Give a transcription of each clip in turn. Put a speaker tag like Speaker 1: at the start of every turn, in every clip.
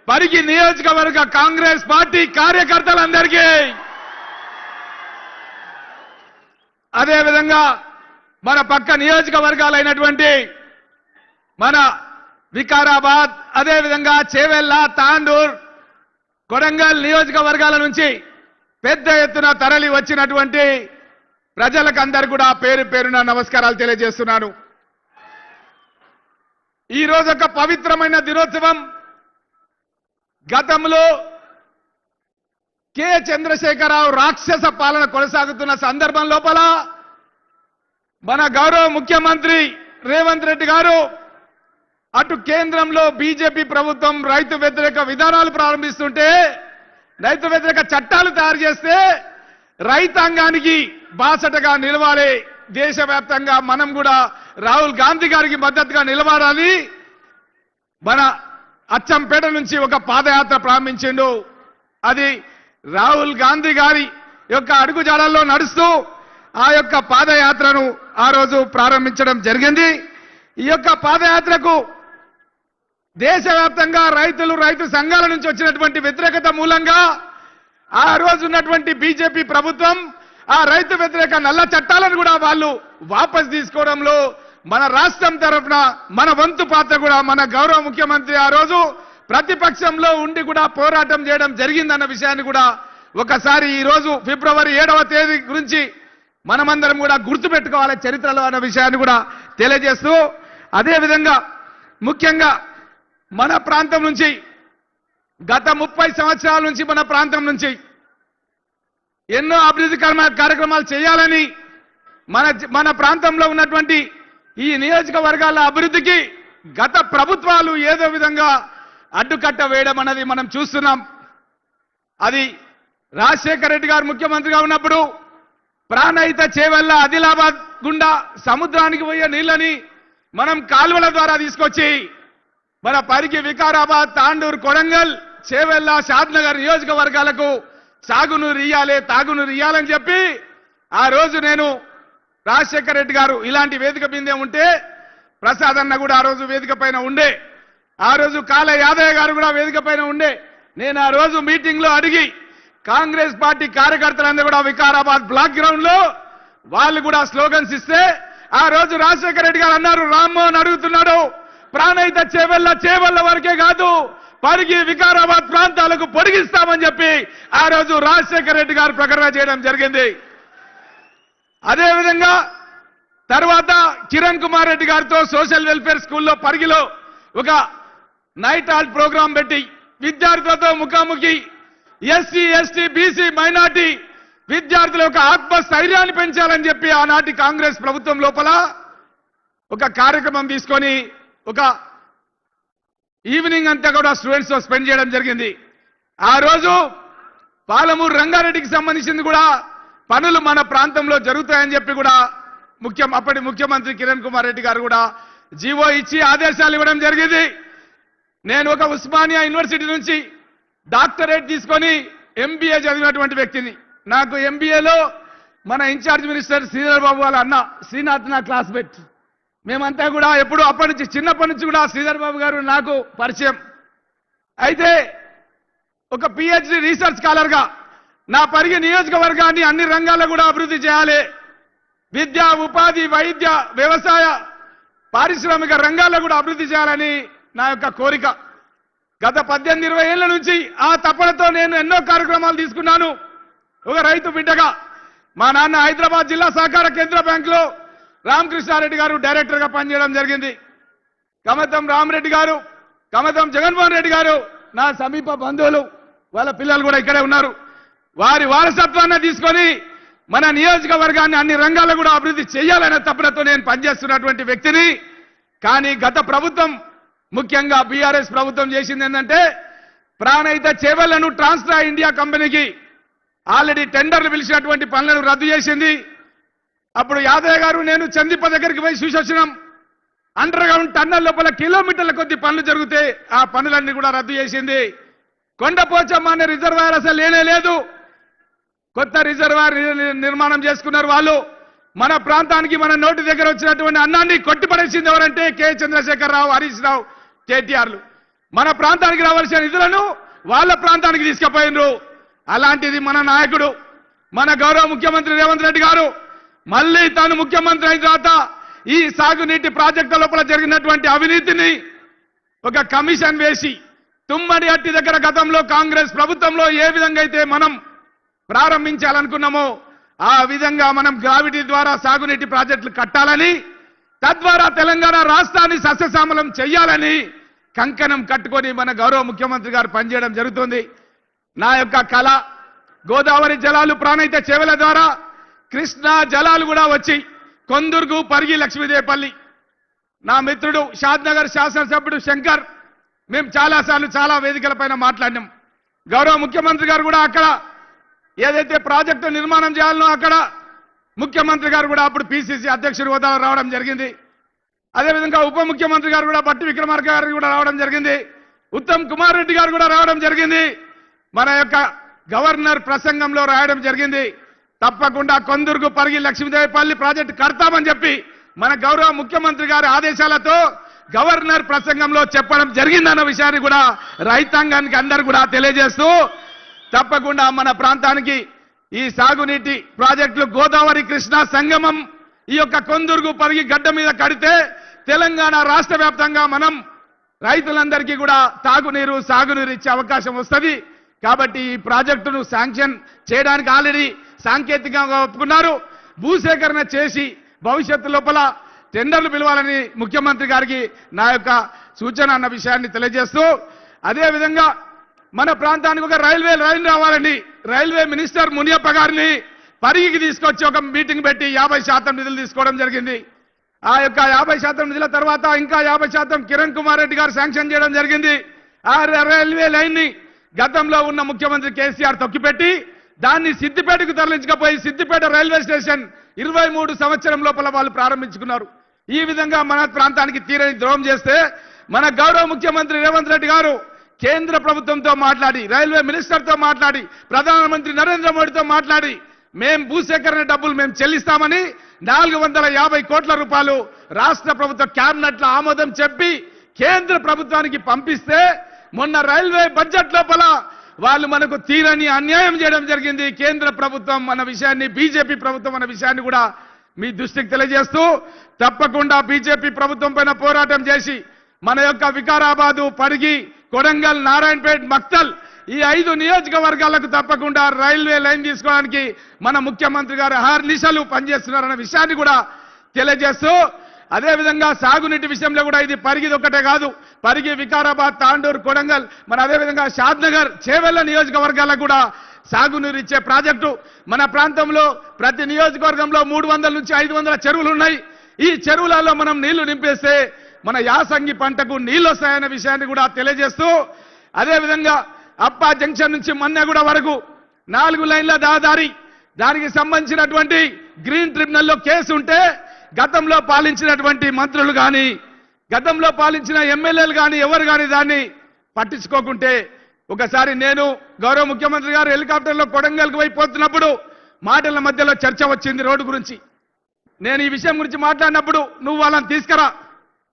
Speaker 1: పరిగి నియోజకవర్గ కాంగ్రెస్ పార్టీ కార్యకర్తలందరికీ అదే విధంగా మన పక్క నియోజకవర్గాలైనటువంటి మన వికారాబాద్ అదే విధంగా చేవెళ్ళ తాండూర్ కొడంగల్ నియోజకవర్గాల నుంచి పెద్ద ఎత్తున తరలి వచ్చినటువంటి ప్రజలకందరూ కూడా పేరు పేరున నమస్కారాలు తెలియజేస్తున్నాను. ఈ రోజు ఒక పవిత్రమైన దినోత్సవం. గతంలో కె చంద్రశేఖరరావు రాక్షస పాలన కొనసాగుతున్న సందర్భం లోపల మన గౌరవ ముఖ్యమంత్రి రేవంత్ రెడ్డి గారు అటు కేంద్రంలో బీజేపీ ప్రభుత్వం రైతు వ్యతిరేక విధానాలు ప్రారంభిస్తుంటే రైతు వ్యతిరేక చట్టాలు తయారు చేస్తే రైతాంగానికి బాసటగా నిలవాలి, దేశవ్యాప్తంగా మనం కూడా రాహుల్ గాంధీ గారికి మద్దతుగా నిలబడాలి. మన అచ్చంపేట నుంచి ఒక పాదయాత్ర ప్రారంభించిండు. అది రాహుల్ గాంధీ గారి యొక్క అడుగుజాడల్లో నడుస్తూ ఆ యొక్క పాదయాత్రను ఆ రోజు ప్రారంభించడం జరిగింది. ఈ యొక్క పాదయాత్రకు దేశవ్యాప్తంగా రైతులు రైతు సంఘాల నుంచి వచ్చినటువంటి వ్యతిరేకత మూలంగా ఆ రోజు ఉన్నటువంటి బీజేపీ ప్రభుత్వం ఆ రైతు వ్యతిరేక నల్ల చట్టాలను కూడా వాళ్ళు వాపస్ తీసుకోవడంలో మన రాష్ట్రం తరఫున మన వంతు పాత్ర కూడా మన గౌరవ ముఖ్యమంత్రి ఆ రోజు ప్రతిపక్షంలో ఉండి కూడా పోరాటం చేయడం జరిగిందన్న విషయాన్ని కూడా ఒకసారి ఈ రోజు ఫిబ్రవరి 7వ తేదీ గురించి మనమందరం కూడా గుర్తుపెట్టుకోవాలి చరిత్రలో అన్న విషయాన్ని కూడా తెలియజేస్తూ, అదేవిధంగా ముఖ్యంగా మన ప్రాంతం నుంచి గత 30 సంవత్సరాల నుంచి మన ప్రాంతం నుంచి ఎన్నో అభివృద్ధి కార్యక్రమాలు చేయాలని మన ప్రాంతంలో ఉన్నటువంటి ఈ నియోజకవర్గాల అభివృద్ధికి గత ప్రభుత్వాలు ఏదో విధంగా అడ్డుకట్ట వేయడం అన్నది మనం చూస్తున్నాం. అది రాజశేఖర రెడ్డి గారు ముఖ్యమంత్రిగా ఉన్నప్పుడు ప్రాణహిత చేవెళ్ళ ఆదిలాబాద్ గుండా సముద్రానికి పోయే నీళ్ళని మనం కాలువల ద్వారా తీసుకొచ్చి మన పరిగి వికారాబాద్ తాండూర్ కొడంగల్ చేవెళ్ళ షాద్నగర్ నియోజకవర్గాలకు సాగునీరు ఇయ్యాలి తాగునీరు ఇయ్యాలని చెప్పి ఆ రోజు నేను రాజశేఖర రెడ్డి గారు ఇలాంటి వేదిక మీదే ఉంటే ప్రసాద్ అన్న కూడా ఆ రోజు వేదిక పైన ఉండే, ఆ రోజు కాల యాదయ్య గారు కూడా వేదిక పైన ఉండే. నేను ఆ రోజు మీటింగ్ లో అడిగి కాంగ్రెస్ పార్టీ కార్యకర్తలందరూ కూడా వికారాబాద్ బ్లాక్ గ్రౌండ్ లో వాళ్ళు కూడా స్లోగన్స్ ఇస్తే ఆ రోజు రాజశేఖర రెడ్డి గారు అన్నారు, రామ్మోహన్ అడుగుతున్నాడు ప్రాణహిత చేవెళ్ళ వరకే కాదు పరిగి వికారాబాద్ ప్రాంతాలకు పొడిగిస్తామని చెప్పి ఆ రోజు రాజశేఖర రెడ్డి గారు ప్రకటన చేయడం జరిగింది. అదేవిధంగా తర్వాత కిరణ్ కుమార్ రెడ్డి గారితో సోషల్ వెల్ఫేర్ స్కూల్లో పరిగిలో ఒక నైట్ హాల్ట్ ప్రోగ్రాం పెట్టి విద్యార్థులతో ముఖాముఖి ఎస్సీ ఎస్టీ బీసీ మైనార్టీ విద్యార్థుల యొక్క ఆత్మస్థైర్యాన్ని పెంచాలని చెప్పి ఆనాటి కాంగ్రెస్ ప్రభుత్వం లోపల ఒక కార్యక్రమం తీసుకొని ఒక ఈవినింగ్ అంతా కూడా స్టూడెంట్స్ తో స్పెండ్ చేయడం జరిగింది. ఆ రోజు పాలమూరు రంగారెడ్డికి సంబంధించింది కూడా పనులు మన ప్రాంతంలో జరుగుతాయని చెప్పి కూడా అప్పటి ముఖ్యమంత్రి కిరణ్ కుమార్ రెడ్డి గారు కూడా జీవో ఇచ్చి ఆదేశాలు ఇవ్వడం జరిగింది. నేను ఒక ఉస్మానియా యూనివర్సిటీ నుంచి డాక్టరేట్ తీసుకొని ఎంబీఏ చదివినటువంటి వ్యక్తిని. నాకు ఎంబీఏలో మన ఇన్ఛార్జ్ మినిస్టర్ శ్రీధర్ బాబు వాళ్ళ అన్న శ్రీనాథ్ నా క్లాస్మేట్. మేమంతా కూడా ఎప్పుడు అప్పటి నుంచి చిన్నప్పటి నుంచి కూడా శ్రీధర్ బాబు గారు నాకు పరిచయం. అయితే ఒక పిహెచ్డి రీసెర్చ్ స్కాలర్ గా నా పరిగి నియోజకవర్గాన్ని అన్ని రంగాల్లో కూడా అభివృద్ధి చేయాలి, విద్య ఉపాధి వైద్య వ్యవసాయ పారిశ్రామిక రంగాల్లో కూడా అభివృద్ధి చేయాలని నా యొక్క కోరిక. గత 18-20 ఏళ్ల నుంచి ఆ తపనతో నేను ఎన్నో కార్యక్రమాలు తీసుకున్నాను. ఒక రైతు బిడ్డగా మా నాన్న హైదరాబాద్ జిల్లా సహకార కేంద్ర బ్యాంకులో రామకృష్ణారెడ్డి గారు డైరెక్టర్ గా పనిచేయడం జరిగింది. కమతం రామరెడ్డి గారు, కమతం జగన్మోహన్ రెడ్డి గారు నా సమీప బంధువులు, వాళ్ళ పిల్లలు కూడా ఇక్కడే ఉన్నారు. వారి వారసత్వాన్ని తీసుకొని మన నియోజకవర్గాన్ని అన్ని రంగాల్లో కూడా అభివృద్ధి చేయాలనే తపనతో నేను పనిచేస్తున్నటువంటి వ్యక్తిని. కానీ గత ప్రభుత్వం ముఖ్యంగా బీఆర్ఎస్ ప్రభుత్వం చేసింది ఏంటంటే ప్రాణహిత చేవెళ్లను ట్రాన్స్ట్రా ఇండియా కంపెనీకి ఆల్రెడీ టెండర్లు పిలిచినటువంటి పనులను రద్దు చేసింది. అప్పుడు యాదయ్య గారు నేను చందిప్ప దగ్గరికి పోయి చూసొచ్చినాం. అండర్ గ్రౌండ్ టన్నల్ లోపల కిలోమీటర్ల కొద్ది పనులు జరిగితే ఆ పనులన్నీ కూడా రద్దు చేసింది. కొండపోచమ్మ అనే రిజర్వాయర్ అసలు లేనే లేదు, కొత్త రిజర్వాయర్ నిర్మాణం చేసుకున్నారు వాళ్ళు. మన ప్రాంతానికి మన నోటి దగ్గర వచ్చినటువంటి అన్నాన్ని కొట్టిపడేసింది ఎవరంటే కె చంద్రశేఖరరావు, హరీష్ రావు, కేటీఆర్లు. మన ప్రాంతానికి రావాల్సిన నిధులను వాళ్ళ ప్రాంతానికి తీసుకుపోయినరు. అలాంటిది మన నాయకుడు మన గౌరవ ముఖ్యమంత్రి రేవంత్ రెడ్డి గారు మళ్ళీ తాను ముఖ్యమంత్రి అయిన తర్వాత ఈ సాగునీటి ప్రాజెక్టుల లోపల జరిగినటువంటి అవినీతిని ఒక కమిషన్ వేసి తుమ్మడి అట్టి దగ్గర గతంలో కాంగ్రెస్ ప్రభుత్వంలో ఏ విధంగా అయితే మనం ప్రారంభించాలనుకున్నామో ఆ విధంగా మనం గ్రావిటీ ద్వారా సాగునీటి ప్రాజెక్టులు కట్టాలని తద్వారా తెలంగాణ రాష్ట్రాన్ని సస్యశ్యామలం చేయాలని కంకణం కట్టుకొని మన గౌరవ ముఖ్యమంత్రి గారు పనిచేయడం జరుగుతుంది. నా యొక్క కళ గోదావరి జలాలు ప్రాణైతే చెవెల ద్వారా కృష్ణా జలాలు కూడా వచ్చి కొందుర్గు పరిగి లక్ష్మీదేవపల్లి నా మిత్రుడు షాద్నగర్ శాసనసభ్యుడు శంకర్ మేము చాలాసార్లు చాలా వేదికలపైన మాట్లాడినాం. గౌరవ ముఖ్యమంత్రి గారు కూడా అక్కడ ఏదైతే ప్రాజెక్టు నిర్మాణం చేయాలనో అక్కడ ముఖ్యమంత్రి గారు కూడా అప్పుడు పిసిసి అధ్యక్షుడు హోదాలో రావడం జరిగింది. అదేవిధంగా ఉప ముఖ్యమంత్రి గారు కూడా బట్టి విక్రమార్క గారు కూడా రావడం జరిగింది. ఉత్తమ్ కుమార్ రెడ్డి గారు కూడా రావడం జరిగింది. మన యొక్క గవర్నర్ ప్రసంగంలో రాయడం జరిగింది. తప్పకుండా కొందుర్గు పరిగి లక్ష్మీదేవపల్లి ప్రాజెక్టు కడతామని చెప్పి మన గౌరవ ముఖ్యమంత్రి గారి ఆదేశాలతో గవర్నర్ ప్రసంగంలో చెప్పడం జరిగిందన్న విషయాన్ని కూడా రైతాంగానికి అందరూ కూడా తెలియజేస్తూ తప్పకుండా మన ప్రాంతానికి ఈ సాగునీటి ప్రాజెక్టులు గోదావరి కృష్ణా సంగమం ఈ యొక్క కొందుర్గు పరిగి గడ్డ మీద కడితే తెలంగాణ రాష్ట్ర వ్యాప్తంగా మనం రైతులందరికీ కూడా తాగునీరు సాగునీరు ఇచ్చే అవకాశం వస్తుంది. కాబట్టి ఈ ప్రాజెక్టును శాంక్షన్ చేయడానికి ఆల్రెడీ సాంకేతికంగా ఒప్పుకున్నారు. భూసేకరణ చేసి భవిష్యత్తు లోపల టెండర్లు పిలవాలని ముఖ్యమంత్రి గారికి నా యొక్క సూచన అన్న విషయాన్ని తెలియజేస్తూ అదేవిధంగా మన ప్రాంతానికి ఒక రైల్వే లైన్ రావాలని రైల్వే మినిస్టర్ మునియప్ప గారిని పరిగికి తీసుకొచ్చి ఒక మీటింగ్ పెట్టి 50% నిధులు తీసుకోవడం జరిగింది. ఆ యొక్క 50% నిధుల తర్వాత ఇంకా 50% కిరణ్ కుమార్ రెడ్డి గారు శాంక్షన్ చేయడం జరిగింది. ఆ రైల్వే లైన్ ని గతంలో ఉన్న ముఖ్యమంత్రి కేసీఆర్ తొక్కిపెట్టి దాన్ని సిద్దిపేటకు తరలించకపోయి సిద్దిపేట రైల్వే స్టేషన్ 23 సంవత్సరం లోపల వాళ్ళు ప్రారంభించుకున్నారు. ఈ విధంగా మన ప్రాంతానికి తీరని ద్రోహం చేస్తే మన గౌరవ ముఖ్యమంత్రి రేవంత్ రెడ్డి గారు కేంద్ర ప్రభుత్వంతో మాట్లాడి రైల్వే మినిస్టర్తో మాట్లాడి ప్రధానమంత్రి నరేంద్ర మోడీతో మాట్లాడి మేం భూసేకరణ డబ్బులు మేము చెల్లిస్తామని 450 కోట్ల రూపాయలు రాష్ట్ర ప్రభుత్వ క్యాబినెట్ లో ఆమోదం చెప్పి కేంద్ర ప్రభుత్వానికి పంపిస్తే మొన్న రైల్వే బడ్జెట్ లోపల వాళ్ళు మనకు తీరని అన్యాయం చేయడం జరిగింది. కేంద్ర ప్రభుత్వం అన్న విషయాన్ని బీజేపీ ప్రభుత్వం అన్న విషయాన్ని కూడా మీ దృష్టికి తెలియజేస్తూ తప్పకుండా బీజేపీ ప్రభుత్వం పైన పోరాటం చేసి మన యొక్క వికారాబాదు పరిగి కొడంగల్ నారాయణపేట్ మక్తల్ ఈ 5 నియోజకవర్గాలకు తప్పకుండా రైల్వే లైన్ తీసుకోవడానికి మన ముఖ్యమంత్రి గారు అహర్నిశలు పనిచేస్తున్నారన్న విషయాన్ని కూడా తెలియజేస్తూ అదేవిధంగా సాగునీటి విషయంలో కూడా ఇది పరిగిది ఒకటే కాదు పరిగి వికారాబాద్ తాండూరు కొడంగల్ మన అదేవిధంగా షాద్నగర్ చేవెళ్ల నియోజకవర్గాలకు కూడా సాగునీరు ఇచ్చే ప్రాజెక్టు మన ప్రాంతంలో ప్రతి నియోజకవర్గంలో 300 నుంచి 500 చెరువులు ఉన్నాయి. ఈ చెరువులలో మనం నీళ్లు నింపేస్తే మన యాసంగి పంటకు నీళ్లు వస్తాయనే విషయాన్ని కూడా తెలియజేస్తూ అదేవిధంగా అప్పా జంక్షన్ నుంచి మన్నెగూడ వరకు 4 లైన్ల రహదారి దానికి సంబంధించినటువంటి గ్రీన్ ట్రిబ్యునల్లో కేసు ఉంటే గతంలో పాలించినటువంటి మంత్రులు కానీ గతంలో పాలించిన ఎమ్మెల్యేలు కానీ ఎవరు కానీ దాన్ని పట్టించుకోకుంటే ఒకసారి నేను గౌరవ ముఖ్యమంత్రి గారు హెలికాప్టర్లో కొడంగల్కి పోతున్నప్పుడు మాటల మధ్యలో చర్చ వచ్చింది రోడ్డు గురించి. నేను ఈ విషయం గురించి మాట్లాడినప్పుడు నువ్వు వాళ్ళని తీసుకురా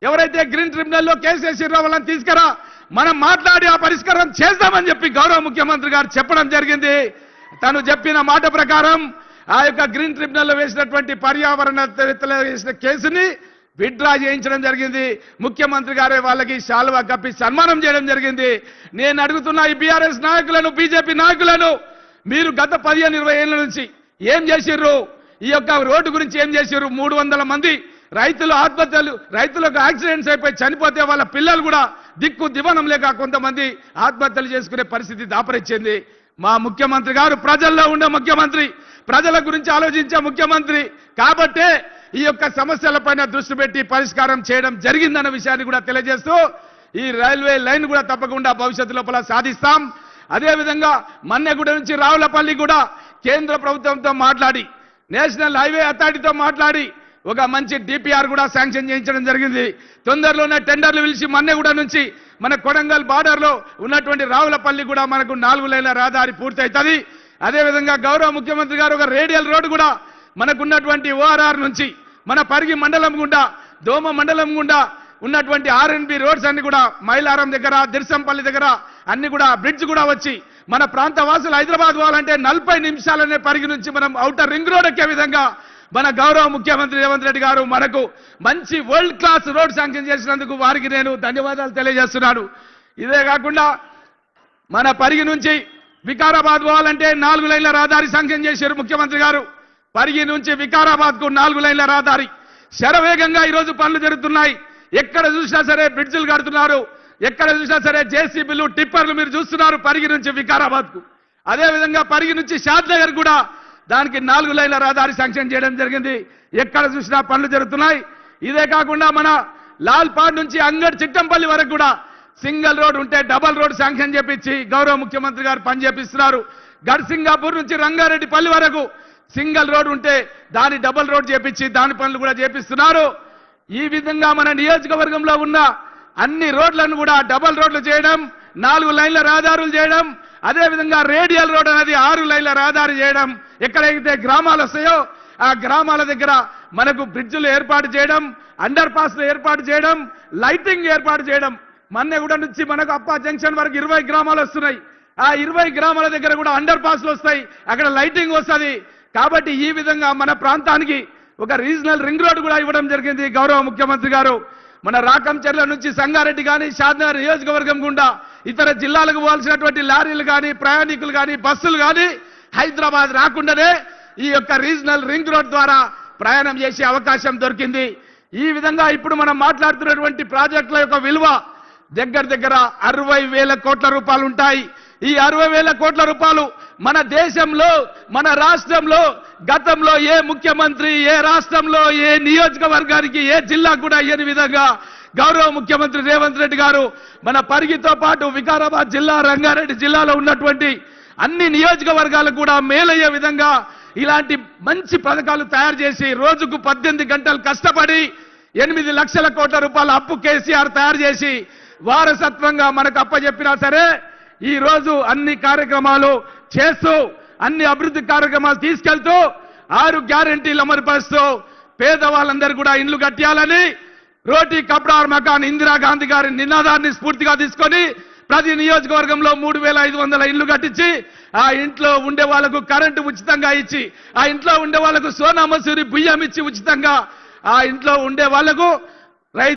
Speaker 1: ఎవరైతే గ్రీన్ ట్రిబ్యునల్లో కేసు వేసిరో వాళ్ళని తీసుకురా మనం మాట్లాడి ఆ పరిష్కారం చేద్దామని చెప్పి గౌరవ ముఖ్యమంత్రి గారు చెప్పడం జరిగింది. తను చెప్పిన మాట ప్రకారం ఆ యొక్క గ్రీన్ ట్రిబ్యునల్లో వేసినటువంటి పర్యావరణ వేసిన కేసుని విత్డ్రా చేయించడం జరిగింది. ముఖ్యమంత్రి గారే వాళ్ళకి శాలువా కప్పి సన్మానం చేయడం జరిగింది. నేను అడుగుతున్న ఈ బీఆర్ఎస్ నాయకులను బీజేపీ నాయకులను మీరు గత 15-20 ఏళ్ల నుంచి ఏం చేసిర్రు? ఈ యొక్క రోడ్డు గురించి ఏం చేసిర్రు? 300 మంది రైతులు ఆత్మహత్యలు రైతులకు యాక్సిడెంట్స్ అయిపోయి చనిపోతే వాళ్ళ పిల్లలు కూడా దిక్కు దివనం లేక కొంతమంది ఆత్మహత్యలు చేసుకునే పరిస్థితి దాపరించింది. మా ముఖ్యమంత్రి గారు ప్రజల్లో ఉండే ముఖ్యమంత్రి ప్రజల గురించి ఆలోచించే ముఖ్యమంత్రి కాబట్టే ఈ యొక్క సమస్యలపైన దృష్టి పెట్టి పరిష్కారం చేయడం జరిగిందన్న విషయాన్ని కూడా తెలియజేస్తూ ఈ రైల్వే లైన్ కూడా తప్పకుండా భవిష్యత్తు లోపల సాధిస్తాం. అదేవిధంగా మన్నెగూడ నుంచి రావులపల్లి కూడా కేంద్ర ప్రభుత్వంతో మాట్లాడి నేషనల్ హైవే అథారిటీతో మాట్లాడి ఒక మంచి డిపిఆర్ కూడా శాంక్షన్ చేయించడం జరిగింది. తొందరలోనే టెండర్లు పిలిచి మన్నెగూడ నుంచి మన కొడంగల్ బార్డర్ లో ఉన్నటువంటి రావులపల్లి కూడా మనకు 4 లైన్ల రహదారి పూర్తవుతుంది. అదేవిధంగా గౌరవ ముఖ్యమంత్రి గారు ఒక రేడియల్ రోడ్డు కూడా మనకున్నటువంటి ఓఆర్ఆర్ నుంచి మన పరిగి మండలం గుండా దోమ మండలం గుండా ఉన్నటువంటి ఆర్ఎన్బి రోడ్స్ అన్ని కూడా మైలారం దగ్గర దిర్సంపల్లి దగ్గర అన్ని కూడా బ్రిడ్జ్ కూడా వచ్చి మన ప్రాంత వాసులు హైదరాబాద్ పోవాలంటే 40 నిమిషాలనే పరిగి నుంచి మనం ఔటర్ రింగ్ రోడ్ ఎక్కే విధంగా మన గౌరవ ముఖ్యమంత్రి రేవంత్ రెడ్డి గారు మనకు మంచి వరల్డ్ క్లాస్ రోడ్ శాంక్షన్ చేసినందుకు వారికి నేను ధన్యవాదాలు తెలియజేస్తున్నాను. ఇదే కాకుండా మన పరిగి నుంచి వికారాబాద్ పోవాలంటే 4 లైన్ల రహదారి శాంక్షన్ చేశారు ముఖ్యమంత్రి గారు. పరిగి నుంచి వికారాబాద్ కు 4 లైన్ల రహదారి శరవేగంగా ఈరోజు పనులు జరుగుతున్నాయి. ఎక్కడ చూసినా సరే బ్రిడ్జిలు కడుతున్నారు, ఎక్కడ చూసినా సరే జేసీబీలు టిప్పర్లు మీరు చూస్తున్నారు పరిగి నుంచి వికారాబాద్ కు. అదేవిధంగా పరిగి నుంచి షాద్నగర్ కూడా దానికి 4 లైన్ల రహదారి శాంక్షన్ చేయడం జరిగింది. ఎక్కడ చూసినా పనులు జరుగుతున్నాయి. ఇదే కాకుండా మన లాల్పాడ్ నుంచి అంగడ్ చిట్టంపల్లి వరకు కూడా సింగిల్ రోడ్ ఉంటే డబల్ రోడ్ శాంక్షన్ చేపించి గౌరవ ముఖ్యమంత్రి గారు పని చేపిస్తున్నారు. గడ్సింగాపూర్ నుంచి రంగారెడ్డిపల్లి వరకు సింగిల్ రోడ్ ఉంటే దాని డబల్ రోడ్ చేపించి దాని పనులు కూడా చేపిస్తున్నారు. ఈ విధంగా మన నియోజకవర్గంలో ఉన్న అన్ని రోడ్లను కూడా డబల్ రోడ్లు చేయడం, 4 లైన్ల రహదారులు చేయడం, అదేవిధంగా రేడియల్ రోడ్ అనేది 6 లైన్ల రహదారి చేయడం, ఎక్కడైతే గ్రామాలు వస్తాయో ఆ గ్రామాల దగ్గర మనకు బ్రిడ్జిలు ఏర్పాటు చేయడం, అండర్ పాస్లు ఏర్పాటు చేయడం, లైటింగ్ ఏర్పాటు చేయడం. మన్నెగూడ నుంచి మనకు అప్పా జంక్షన్ వరకు 20 గ్రామాలు వస్తున్నాయి. ఆ 20 గ్రామాల దగ్గర కూడా అండర్ పాస్లు వస్తాయి, అక్కడ లైటింగ్ వస్తుంది. కాబట్టి ఈ విధంగా మన ప్రాంతానికి ఒక రీజనల్ రింగ్ రోడ్ కూడా ఇవ్వడం జరిగింది గౌరవ ముఖ్యమంత్రి గారు. మన రాకంచెర్ల నుంచి సంగారెడ్డి కానీ షాద్నగర్ నియోజకవర్గం గుండా ఇతర జిల్లాలకు పోవాల్సినటువంటి లారీలు కానీ ప్రయాణికులు కానీ బస్సులు కానీ హైదరాబాద్ రాకుండానే ఈ యొక్క రీజనల్ రింగ్ రోడ్ ద్వారా ప్రయాణం చేసే అవకాశం దొరికింది. ఈ విధంగా ఇప్పుడు మనం మాట్లాడుతున్నటువంటి ప్రాజెక్టుల యొక్క విలువ దగ్గర 60,000 కోట్ల రూపాయలు ఉంటాయి. ఈ 60,000 కోట్ల రూపాయలు మన దేశంలో మన రాష్ట్రంలో గతంలో ఏ ముఖ్యమంత్రి ఏ రాష్ట్రంలో ఏ నియోజకవర్గానికి ఏ జిల్లా కూడా ఇయ్యని విధంగా గౌరవ ముఖ్యమంత్రి రేవంత్ రెడ్డి గారు మన పరిగితో పాటు వికారాబాద్ జిల్లా రంగారెడ్డి జిల్లాలో ఉన్నటువంటి అన్ని నియోజకవర్గాలకు కూడా మేలయ్యే విధంగా ఇలాంటి మంచి పథకాలు తయారు చేసి రోజుకు 18 గంటలు కష్టపడి 8 లక్షల కోట్ల రూపాయల అప్పు కేసీఆర్ తయారు చేసి వారసత్వంగా మనకు అప్పచెప్పినా సరే ఈ రోజు అన్ని కార్యక్రమాలు చేస్తూ అన్ని అభివృద్ధి కార్యక్రమాలు తీసుకెళ్తూ 6 గ్యారెంటీలు అమలుపరుస్తూ పేదవాళ్ళందరూ కూడా ఇండ్లు కట్టాలని రోటీ కప్డా మకాన్ ఇందిరాగాంధీ గారి నినాదాన్ని స్ఫూర్తిగా తీసుకొని ప్రతి నియోజకవర్గంలో 3,500 ఇండ్లు కట్టించి ఆ ఇంట్లో ఉండే వాళ్లకు కరెంటు ఉచితంగా ఇచ్చి ఆ ఇంట్లో ఉండే వాళ్లకు సోనా మసూరి బియ్యం ఇచ్చి ఉచితంగా ఆ ఇంట్లో ఉండే వాళ్లకు